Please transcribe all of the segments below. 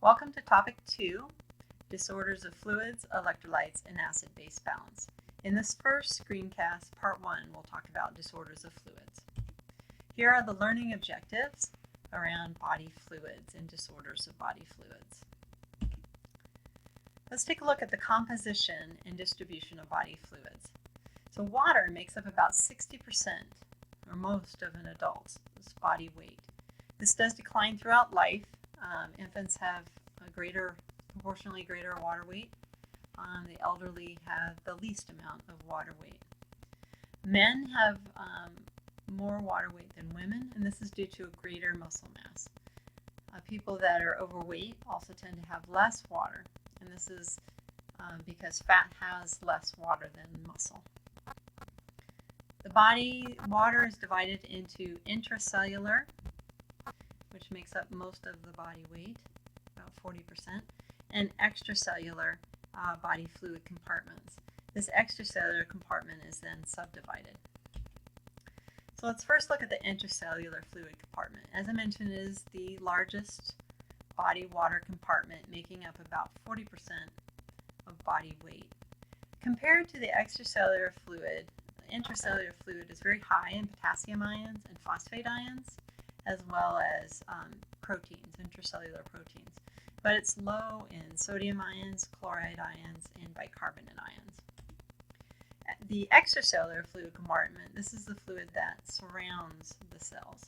Welcome to Topic 2, Disorders of Fluids, Electrolytes, and Acid-Base Balance. In this first screencast, Part 1, we'll talk about disorders of fluids. Here are the learning objectives around body fluids and disorders of body fluids. Let's take a look at the composition and distribution of body fluids. So water makes up about 60%, or most of an adult's body weight. This does decline throughout life. Infants have a proportionally greater water weight. The elderly have the least amount of water weight. Men have more water weight than women, and this is due to a greater muscle mass. People that are overweight also tend to have less water, and this is because fat has less water than muscle. The body water is divided into intracellular, which makes up most of the body weight, about 40%, and extracellular body fluid compartments. This extracellular compartment is then subdivided. So let's first look at the intracellular fluid compartment. As I mentioned, it is the largest body water compartment, making up about 40% of body weight. Compared to the extracellular fluid, the intracellular fluid is very high in potassium ions and phosphate ions, as well as proteins, intracellular proteins. But it's low in sodium ions, chloride ions, and bicarbonate ions. The extracellular fluid compartment, this is the fluid that surrounds the cells,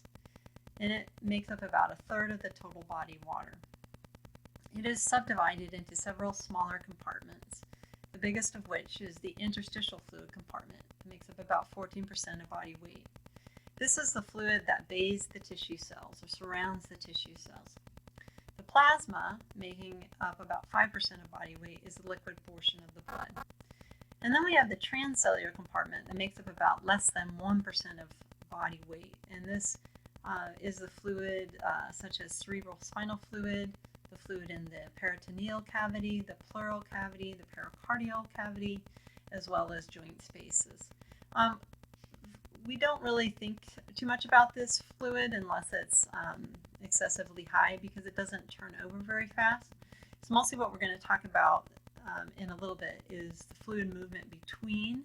and it makes up about a third of the total body water. It is subdivided into several smaller compartments, the biggest of which is the interstitial fluid compartment. It makes up about 14% of body weight. This is the fluid that bathes the tissue cells or surrounds the tissue cells. The plasma, making up about 5% of body weight, is the liquid portion of the blood. And then we have the transcellular compartment that makes up about less than 1% of body weight. And this is the fluid such as cerebral spinal fluid, the fluid in the peritoneal cavity, the pleural cavity, the pericardial cavity, as well as joint spaces. We don't really think too much about this fluid unless it's excessively high because it doesn't turn over very fast. So mostly what we're going to talk about in a little bit is the fluid movement between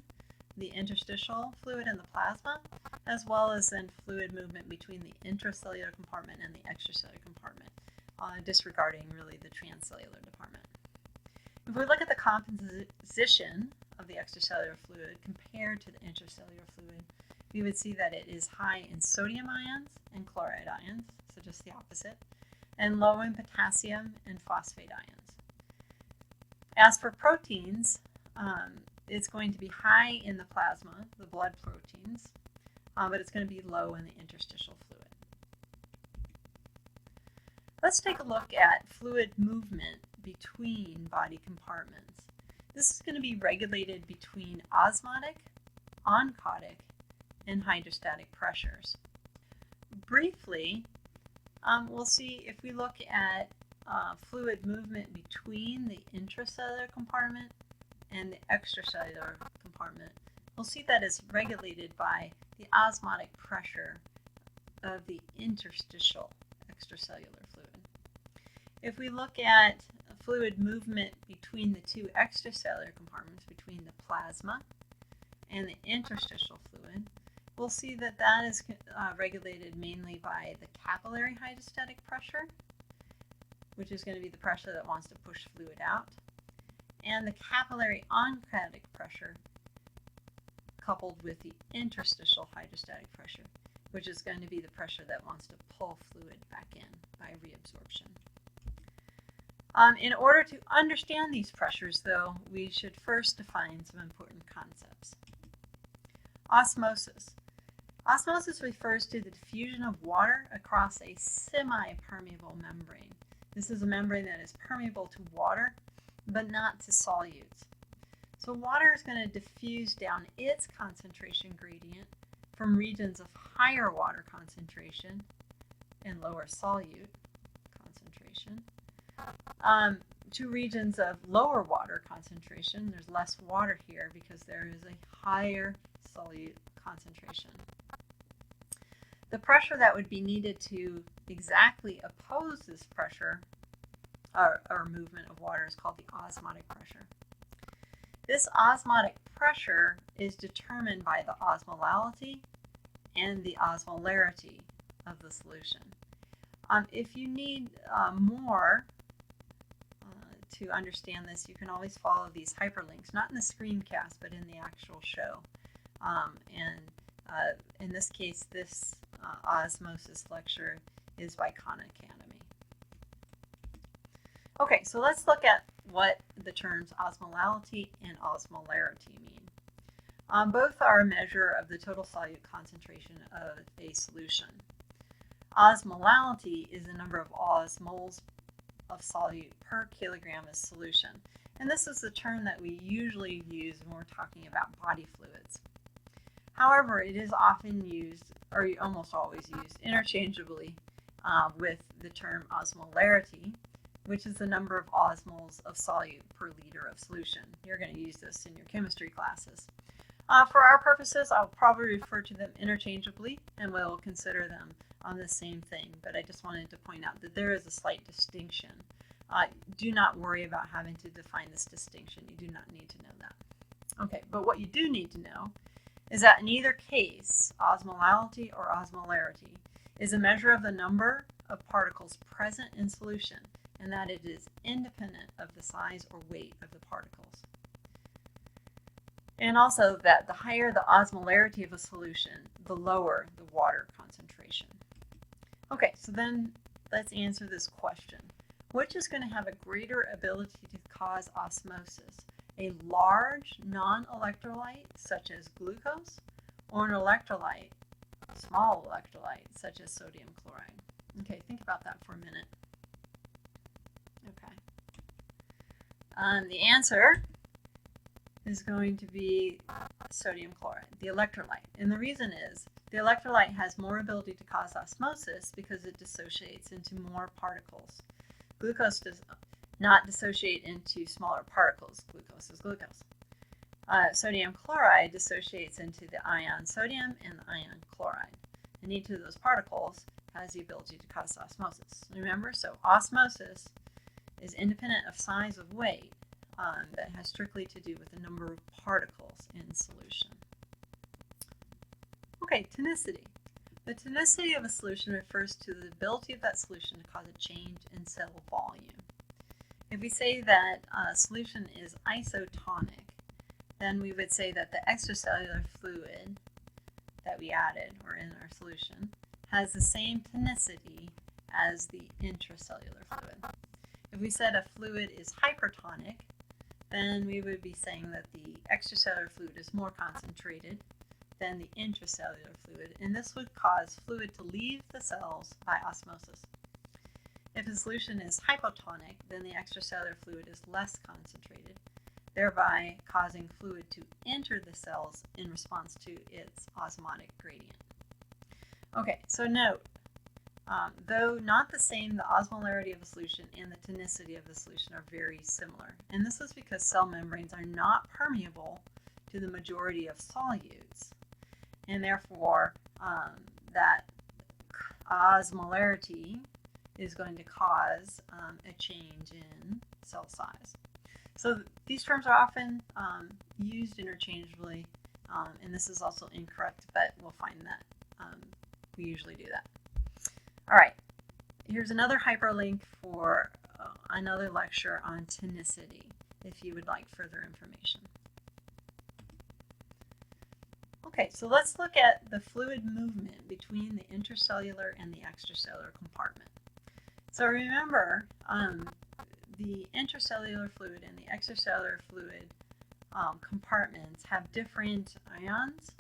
the interstitial fluid and the plasma, as well as then fluid movement between the intracellular compartment and the extracellular compartment, disregarding really the transcellular department. If we look at the composition of the extracellular fluid compared to the intracellular fluid, we would see that it is high in sodium ions and chloride ions, so just the opposite, and low in potassium and phosphate ions. As for proteins, it's going to be high in the plasma, the blood proteins, but it's going to be low in the interstitial fluid. Let's take a look at fluid movement between body compartments. This is going to be regulated between osmotic, oncotic, and hydrostatic pressures. Briefly, we'll see if we look at fluid movement between the intracellular compartment and the extracellular compartment. We'll see that is regulated by the osmotic pressure of the interstitial extracellular fluid. If we look at fluid movement between the two extracellular compartments, between the plasma and the interstitial fluid, we'll see that that is regulated mainly by the capillary hydrostatic pressure, which is going to be the pressure that wants to push fluid out, and the capillary oncotic pressure coupled with the interstitial hydrostatic pressure, which is going to be the pressure that wants to pull fluid back in by reabsorption. In order to understand these pressures, though, we should first define some important concepts. Osmosis. Osmosis refers to the diffusion of water across a semi-permeable membrane. This is a membrane that is permeable to water, but not to solutes. So water is going to diffuse down its concentration gradient from regions of higher water concentration and lower solute concentration to regions of lower water concentration. There's less water here because there is a higher solute concentration. The pressure that would be needed to exactly oppose this pressure or movement of water is called the osmotic pressure. This osmotic pressure is determined by the osmolality and the osmolarity of the solution. If you need more to understand this, you can always follow these hyperlinks, not in the screencast, but in the actual show. In this case, this osmosis lecture is by Khan Academy. Okay, so let's look at what the terms osmolality and osmolarity mean. Both are a measure of the total solute concentration of a solution. Osmolality is the number of osmoles of solute per kilogram of solution. And this is the term that we usually use when we're talking about body fluids. However, it is often used, or almost always used, interchangeably with the term osmolarity, which is the number of osmoles of solute per liter of solution. You're going to use this in your chemistry classes. For our purposes, I'll probably refer to them interchangeably, and we'll consider them on the same thing, but I just wanted to point out that there is a slight distinction. Do not worry about having to define this distinction. You do not need to know that. Okay, but what you do need to know is that in either case, osmolality or osmolarity is a measure of the number of particles present in solution, and that it is independent of the size or weight of the particles. And also that the higher the osmolarity of a solution, the lower the water concentration. Okay, so then let's answer this question. Which is going to have a greater ability to cause osmosis? A large non-electrolyte, such as glucose, or an electrolyte, a small electrolyte, such as sodium chloride? Okay, think about that for a minute. Okay. The answer is going to be sodium chloride, the electrolyte. And the reason is the electrolyte has more ability to cause osmosis because it dissociates into more particles. Glucose does not dissociate into smaller particles. Glucose is glucose. Sodium chloride dissociates into the ion sodium and the ion chloride. And each of those particles has the ability to cause osmosis. Remember, so osmosis is independent of size of weight. That has strictly to do with the number of particles in solution. Okay, tonicity. The tonicity of a solution refers to the ability of that solution to cause a change in cell volume. If we say that a solution is isotonic, then we would say that the extracellular fluid that we added, or in our solution, has the same tonicity as the intracellular fluid. If we said a fluid is hypertonic, then we would be saying that the extracellular fluid is more concentrated than the intracellular fluid, and this would cause fluid to leave the cells by osmosis. If the solution is hypotonic, then the extracellular fluid is less concentrated, thereby causing fluid to enter the cells in response to its osmotic gradient. Okay, so note, though not the same, the osmolarity of a solution and the tonicity of the solution are very similar. And this is because cell membranes are not permeable to the majority of solutes. And therefore, that osmolarity is going to cause a change in cell size. So these terms are often used interchangeably, and this is also incorrect, but we'll find that we usually do that. All right, here's another hyperlink for another lecture on tonicity, if you would like further information. Okay, so let's look at the fluid movement between the intracellular and the extracellular compartment. So remember, the intracellular fluid and the extracellular fluid compartments have different ions.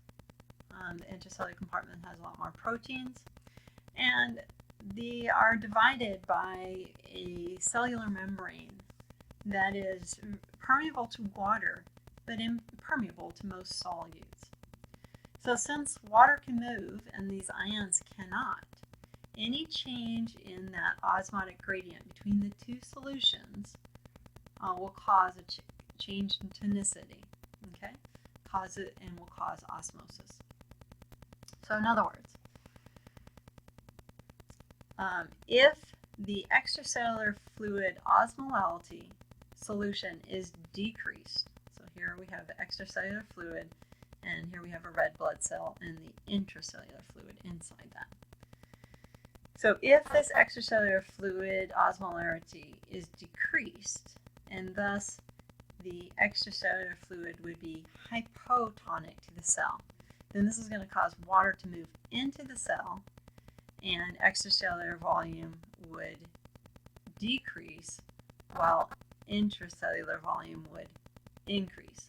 The intracellular compartment has a lot more proteins, and they are divided by a cellular membrane that is permeable to water, but impermeable to most solutes. So since water can move and these ions cannot, any change in that osmotic gradient between the two solutions will cause a change in tonicity, okay? Cause it and will cause osmosis. So in other words, if the extracellular fluid osmolality solution is decreased. So here we have the extracellular fluid, and here we have a red blood cell and the intracellular fluid inside that. So if this extracellular fluid osmolarity is decreased, and thus the extracellular fluid would be hypotonic to the cell, then this is going to cause water to move into the cell, and extracellular volume would decrease while intracellular volume would increase.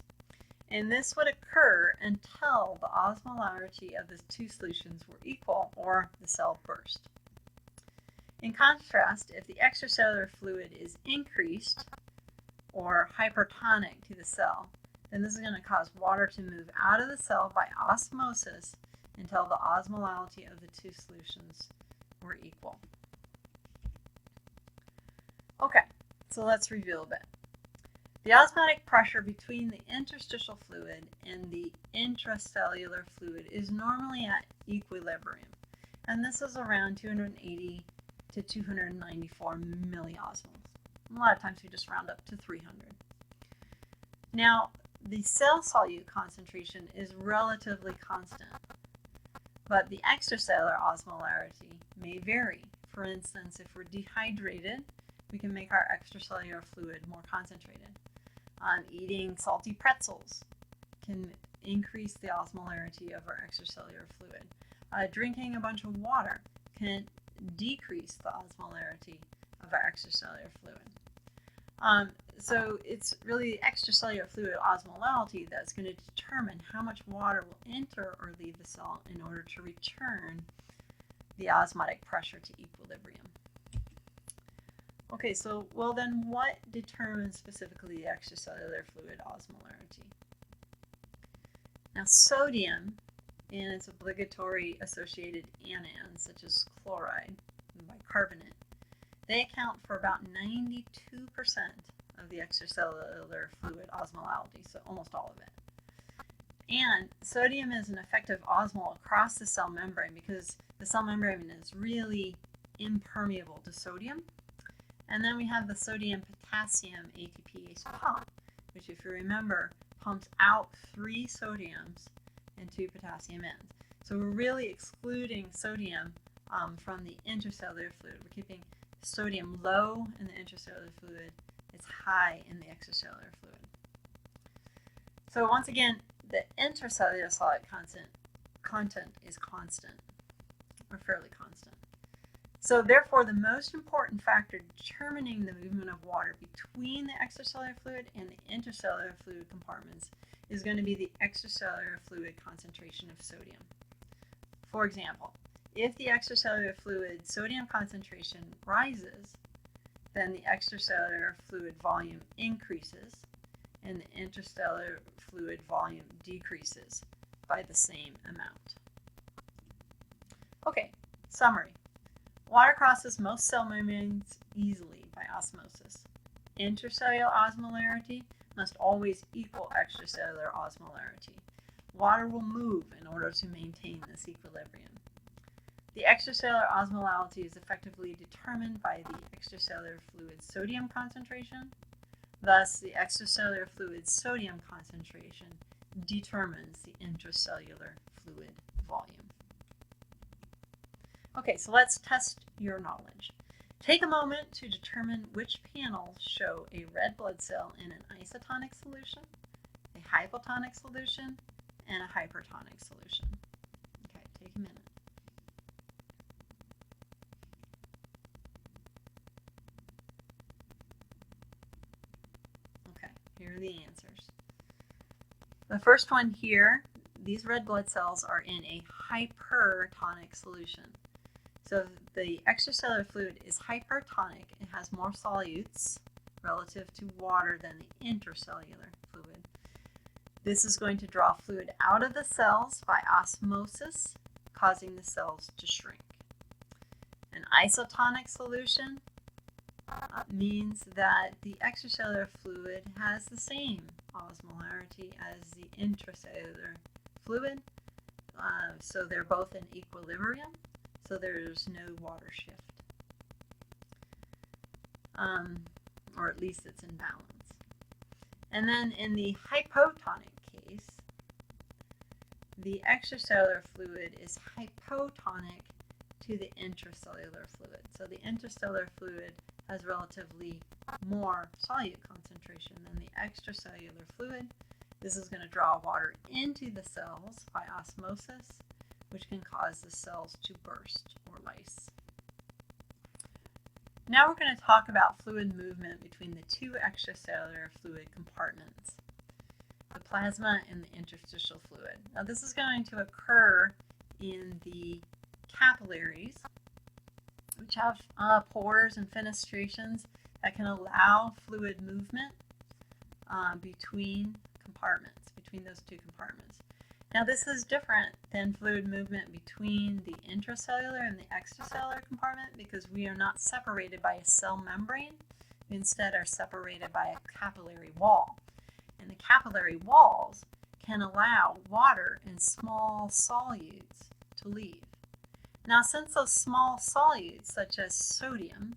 And this would occur until the osmolarity of the two solutions were equal or the cell burst. In contrast, if the extracellular fluid is increased or hypertonic to the cell, then this is going to cause water to move out of the cell by osmosis until the osmolality of the two solutions were equal. Okay, so let's review a bit. The osmotic pressure between the interstitial fluid and the intracellular fluid is normally at equilibrium, and this is around 280 to 294 milliosmoles. A lot of times we just round up to 300. Now, the cell solute concentration is relatively constant, but the extracellular osmolarity may vary. For instance, if we're dehydrated, we can make our extracellular fluid more concentrated. Eating salty pretzels can increase the osmolarity of our extracellular fluid. Drinking a bunch of water can decrease the osmolarity of our extracellular fluid. So it's really extracellular fluid osmolality that's going to determine how much water will enter or leave the cell in order to return the osmotic pressure to equilibrium. Okay, so well then what determines specifically the extracellular fluid osmolarity? Now sodium and its obligatory associated anions such as chloride and bicarbonate, they account for about 92% of the extracellular fluid osmolality, so almost all of it. And sodium is an effective osmol across the cell membrane because the cell membrane is really impermeable to sodium. And then we have the sodium-potassium ATPase pump, which if you remember, pumps out 3 sodiums and 2 potassium ends. So we're really excluding sodium from the intracellular fluid. We're keeping sodium low in the intracellular fluid. It's high in the extracellular fluid. So once again, the intracellular solute content is constant, or fairly constant. So therefore, the most important factor determining the movement of water between the extracellular fluid and the intracellular fluid compartments is going to be the extracellular fluid concentration of sodium. For example, if the extracellular fluid sodium concentration rises, then the extracellular fluid volume increases and the intracellular fluid volume decreases by the same amount. Okay, summary. Water crosses most cell membranes easily by osmosis. Intracellular osmolarity must always equal extracellular osmolarity. Water will move in order to maintain this equilibrium. The extracellular osmolality is effectively determined by the extracellular fluid sodium concentration. Thus, the extracellular fluid sodium concentration determines the intracellular fluid volume. Okay, so let's test your knowledge. Take a moment to determine which panels show a red blood cell in an isotonic solution, a hypotonic solution, and a hypertonic solution. Okay, take a minute. Okay, here are the answers. The first one here, these red blood cells are in a hypertonic solution. So the extracellular fluid is hypertonic. It has more solutes relative to water than the intracellular fluid. This is going to draw fluid out of the cells by osmosis, causing the cells to shrink. An isotonic solution means that the extracellular fluid has the same osmolarity as the intracellular fluid, so they're both in equilibrium. So there's no water shift. or at least it's in balance. And then in the hypotonic case, the extracellular fluid is hypotonic to the intracellular fluid. So the intracellular fluid has relatively more solute concentration than the extracellular fluid. This is going to draw water into the cells by osmosis, which can cause the cells to burst or lyse. Now we're going to talk about fluid movement between the two extracellular fluid compartments, the plasma and the interstitial fluid. Now this is going to occur in the capillaries, which have pores and fenestrations that can allow fluid movement between compartments, between those two compartments. Now this is different than fluid movement between the intracellular and the extracellular compartment because we are not separated by a cell membrane. We instead are separated by a capillary wall. And the capillary walls can allow water and small solutes to leave. Now since those small solutes, such as sodium,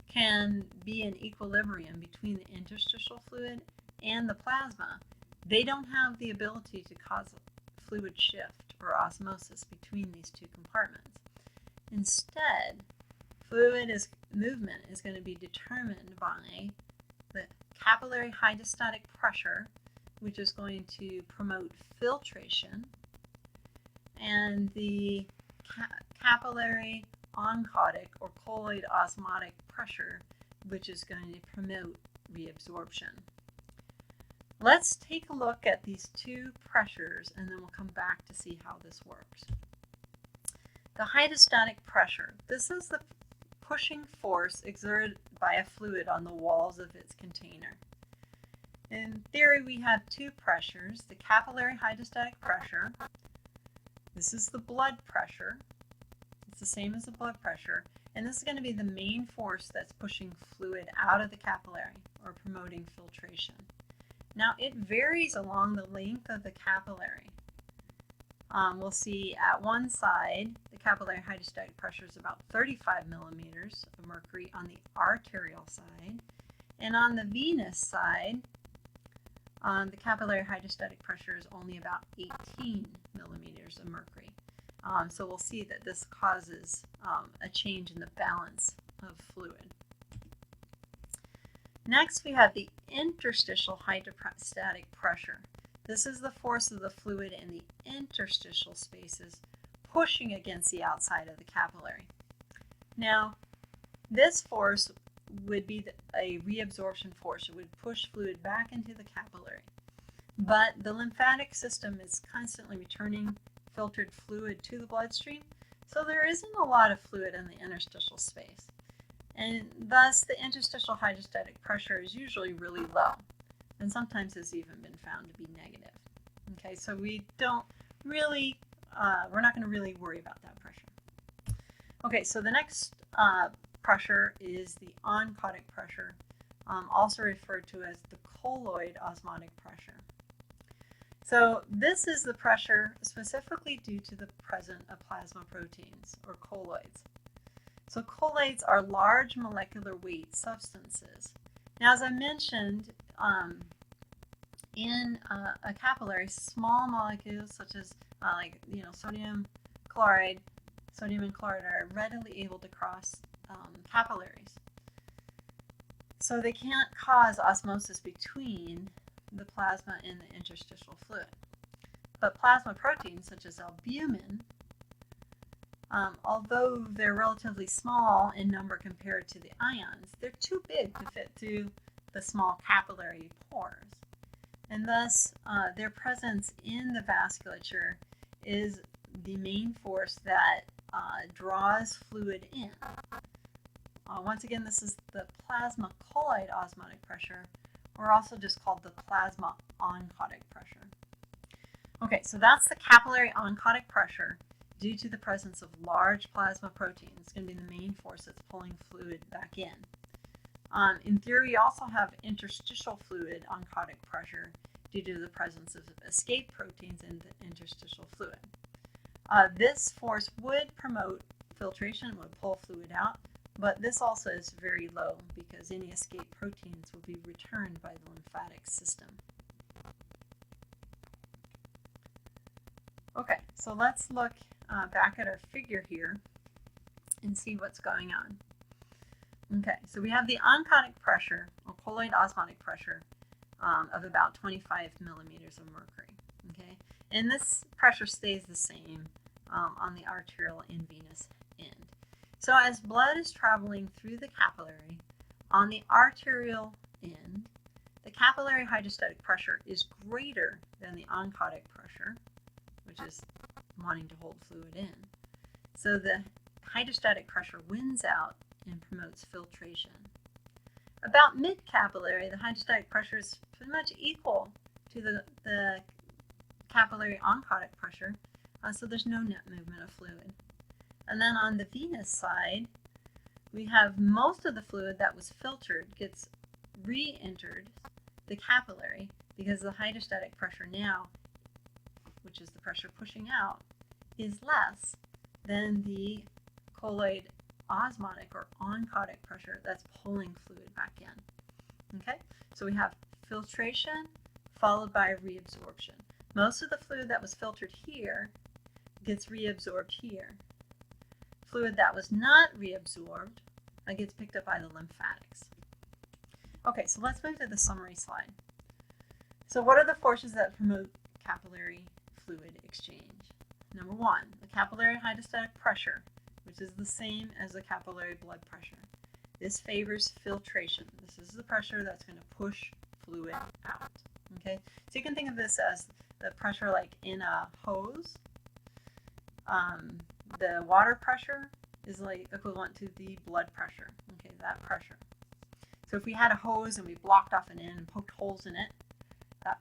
can be in equilibrium between the interstitial fluid and the plasma, they don't have the ability to cause fluid shift or osmosis between these two compartments. Instead, movement is going to be determined by the capillary hydrostatic pressure, which is going to promote filtration, and the capillary oncotic or colloid osmotic pressure, which is going to promote reabsorption. Let's take a look at these two pressures and then we'll come back to see how this works. The hydrostatic pressure. This is the pushing force exerted by a fluid on the walls of its container. In theory, we have two pressures, the capillary hydrostatic pressure. This is the blood pressure. It's the same as the blood pressure. And this is going to be the main force that's pushing fluid out of the capillary or promoting filtration. Now it varies along the length of the capillary. We'll see at one side the capillary hydrostatic pressure is about 35 millimeters of mercury on the arterial side, and on the venous side the capillary hydrostatic pressure is only about 18 millimeters of mercury. So we'll see that this causes a change in the balance of fluid. Next, we have the interstitial hydrostatic pressure. This is the force of the fluid in the interstitial spaces pushing against the outside of the capillary. Now, this force would be a reabsorption force. It would push fluid back into the capillary. But the lymphatic system is constantly returning filtered fluid to the bloodstream, so there isn't a lot of fluid in the interstitial space. And thus, the interstitial hydrostatic pressure is usually really low, and sometimes has even been found to be negative. Okay, so we don't really, we're not going to really worry about that pressure. Okay, so the next pressure is the oncotic pressure, also referred to as the colloid osmotic pressure. So this is the pressure specifically due to the presence of plasma proteins, or colloids. So colloids are large molecular weight substances. Now, as I mentioned, in a capillary, small molecules such as sodium and chloride are readily able to cross capillaries. So they can't cause osmosis between the plasma and the interstitial fluid. But plasma proteins such as albumin, although they're relatively small in number compared to the ions, they're too big to fit through the small capillary pores. And thus, their presence in the vasculature is the main force that draws fluid in. Once again, this is the plasma colloid osmotic pressure, or also just called the plasma oncotic pressure. Okay, so that's the capillary oncotic pressure due to the presence of large plasma proteins. It's going to be the main force that's pulling fluid back in. In theory, you also have interstitial fluid oncotic pressure due to the presence of escape proteins in the interstitial fluid. This force would promote filtration, would pull fluid out, but this also is very low because any escape proteins will be returned by the lymphatic system. Okay, so let's look back at our figure here and see what's going on. Okay, so we have the oncotic pressure, or colloid osmotic pressure, of about 25 millimeters of mercury. Okay, and this pressure stays the same on the arterial and venous end. So as blood is traveling through the capillary, on the arterial end, the capillary hydrostatic pressure is greater than the oncotic pressure, which is wanting to hold fluid in. So the hydrostatic pressure wins out and promotes filtration. About mid-capillary, the hydrostatic pressure is pretty much equal to the capillary oncotic pressure, so there's no net movement of fluid. And then on the venous side, we have most of the fluid that was filtered gets re-entered the capillary because the hydrostatic pressure now, which is the pressure pushing out, is less than the colloid osmotic or oncotic pressure that's pulling fluid back in. Okay, so we have filtration followed by reabsorption. Most of the fluid that was filtered here gets reabsorbed here. Fluid that was not reabsorbed gets picked up by the lymphatics. Okay, so let's move to the summary slide. So what are the forces that promote capillary fluid exchange? Number one, the capillary hydrostatic pressure, which is the same as the capillary blood pressure. This favors filtration. This is the pressure that's going to push fluid out. Okay, so you can think of this as the pressure like in a hose. The water pressure is like equivalent to the blood pressure. Okay, that pressure. So if we had a hose and we blocked off an end and poked holes in it, that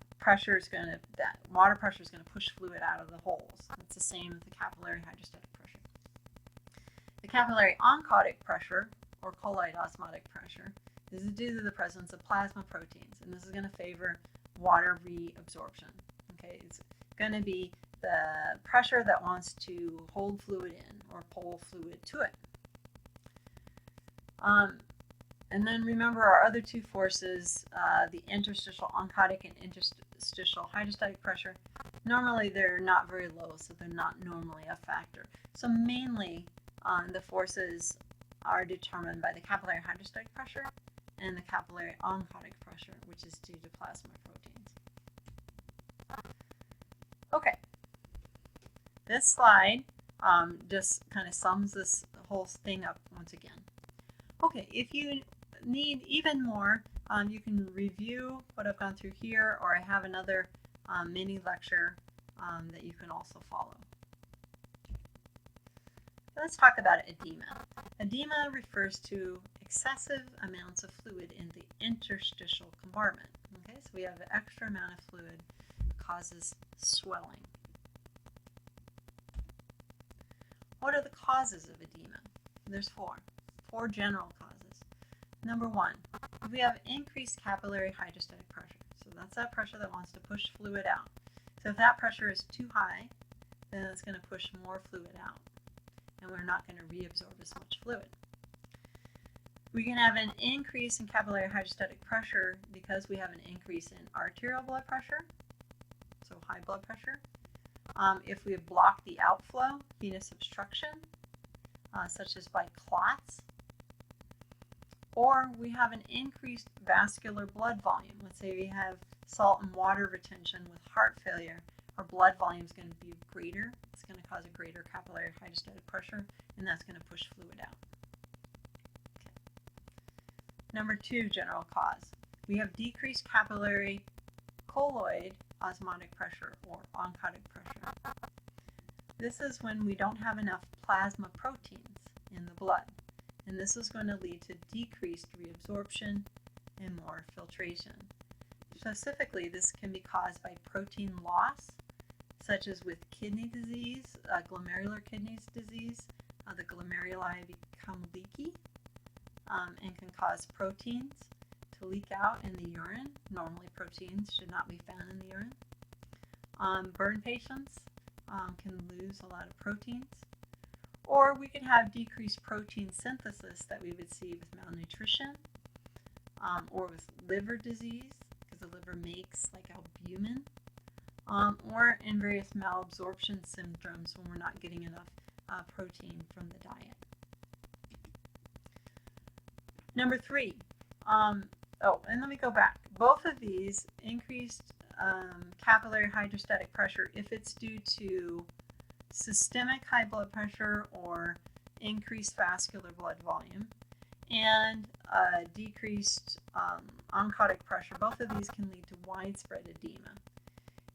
water pressure is going to push fluid out of the holes. It's the same with the capillary hydrostatic pressure. The capillary oncotic pressure, or colloid osmotic pressure, is due to the presence of plasma proteins, and this is going to favor water reabsorption. Okay, it's going to be the pressure that wants to hold fluid in or pull fluid to it. And then remember our other two forces, the interstitial oncotic and interstitial hydrostatic pressure. Normally they're not very low, so they're not normally a factor. So mainly the forces are determined by the capillary hydrostatic pressure and the capillary oncotic pressure, which is due to plasma proteins. Okay, this slide just kind of sums this whole thing up once again. Okay, if you need even more, you can review what I've gone through here, or I have another mini lecture that you can also follow. Let's talk about edema. Edema refers to excessive amounts of fluid in the interstitial compartment. Okay, so we have an extra amount of fluid that causes swelling. What are the causes of edema? There's four general causes. Number one, we have increased capillary hydrostatic pressure. So that's that pressure that wants to push fluid out. So if that pressure is too high, then it's going to push more fluid out, and we're not going to reabsorb as much fluid. We can have an increase in capillary hydrostatic pressure because we have an increase in arterial blood pressure, so high blood pressure. If we block the outflow, venous obstruction, such as by clots, or we have an increased vascular blood volume. Let's say we have salt and water retention with heart failure. Our blood volume is going to be greater. It's going to cause a greater capillary hydrostatic pressure, and that's going to push fluid out. Okay. Number two, general cause. We have decreased capillary colloid osmotic pressure, or oncotic pressure. This is when we don't have enough plasma proteins in the blood, and this is going to lead to decreased reabsorption and more filtration. Specifically, this can be caused by protein loss, such as with kidney disease, glomerular kidney disease. The glomeruli become leaky and can cause proteins to leak out in the urine. Normally proteins should not be found in the urine. Burn patients can lose a lot of proteins, Or we could have decreased protein synthesis that we would see with malnutrition, or with liver disease, because the liver makes like albumin, or in various malabsorption syndromes when we're not getting enough protein from the diet. Number 3, and let me go back. Both of these increased capillary hydrostatic pressure if it's due to systemic high blood pressure or increased vascular blood volume, and decreased oncotic pressure. Both of these can lead to widespread edema.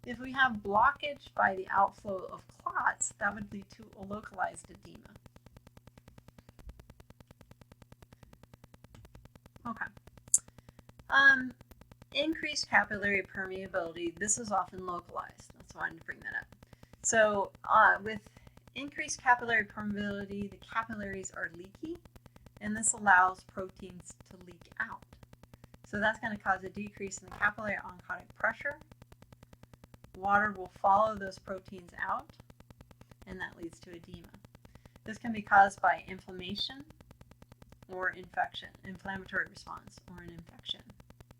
If we have blockage by the outflow of clots, that would lead to a localized edema. Okay. Increased capillary permeability, this is often localized. That's why I wanted to bring that up. So with increased capillary permeability, the capillaries are leaky, and this allows proteins to leak out. So that's going to cause a decrease in the capillary oncotic pressure. Water will follow those proteins out, and that leads to edema. This can be caused by inflammation or infection, inflammatory response, or an infection.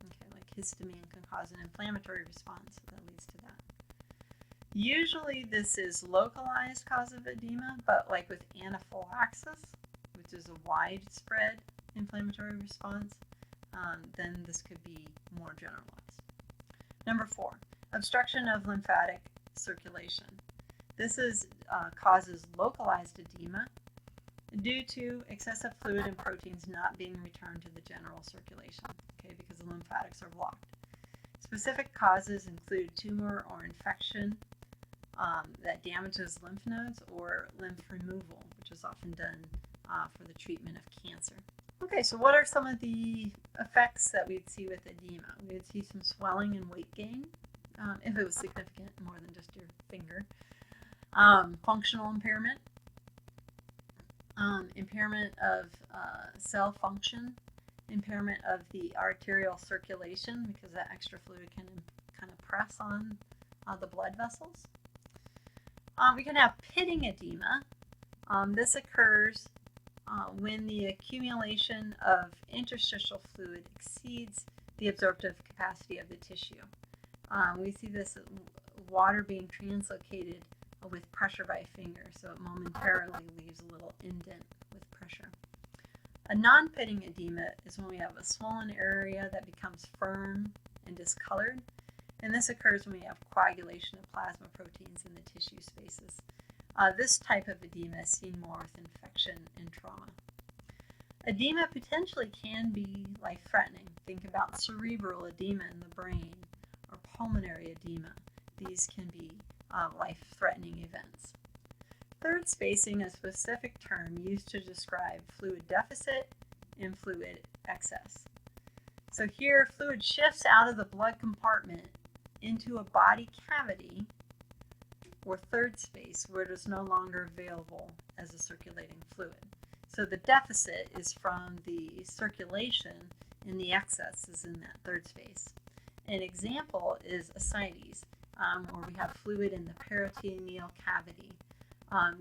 Okay, like histamine can cause an inflammatory response, so that leads to that. Usually this is localized cause of edema, but like with anaphylaxis, which is a widespread inflammatory response, then this could be more generalized. Number 4, obstruction of lymphatic circulation. This causes localized edema due to excessive fluid and proteins not being returned to the general circulation, okay, because the lymphatics are blocked. Specific causes include tumor or infection that damages lymph nodes, or lymph removal, which is often done for the treatment of cancer. Okay, so what are some of the effects that we'd see with edema? We would see some swelling and weight gain, if it was significant, more than just your finger. Functional impairment, impairment of cell function, impairment of the arterial circulation, because that extra fluid can kind of press on the blood vessels. We can have pitting edema. This occurs when the accumulation of interstitial fluid exceeds the absorptive capacity of the tissue. We see this water being translocated with pressure by a finger, so it momentarily leaves a little indent with pressure. A non-pitting edema is when we have a swollen area that becomes firm and discolored, and this occurs when we have coagulation of plasma proteins in the tissue spaces. This type of edema is seen more with infection and trauma. Edema potentially can be life-threatening. Think about cerebral edema in the brain or pulmonary edema. These can be life-threatening events. Third spacing is a specific term used to describe fluid deficit and fluid excess. So here, fluid shifts out of the blood compartment into a body cavity, or third space, where it is no longer available as a circulating fluid. So the deficit is from the circulation, and the excess is in that third space. An example is ascites, where we have fluid in the peritoneal cavity.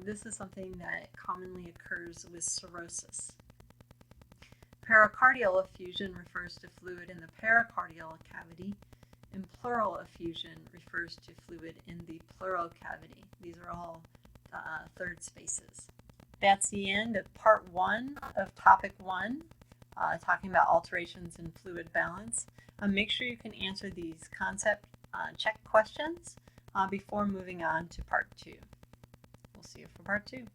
This is something that commonly occurs with cirrhosis. Pericardial effusion refers to fluid in the pericardial cavity, and pleural effusion refers to fluid in the pleural cavity. These are all third spaces. That's the end of part 1 of topic 1, talking about alterations in fluid balance. Make sure you can answer these concept check questions before moving on to part 2. We'll see you for part 2.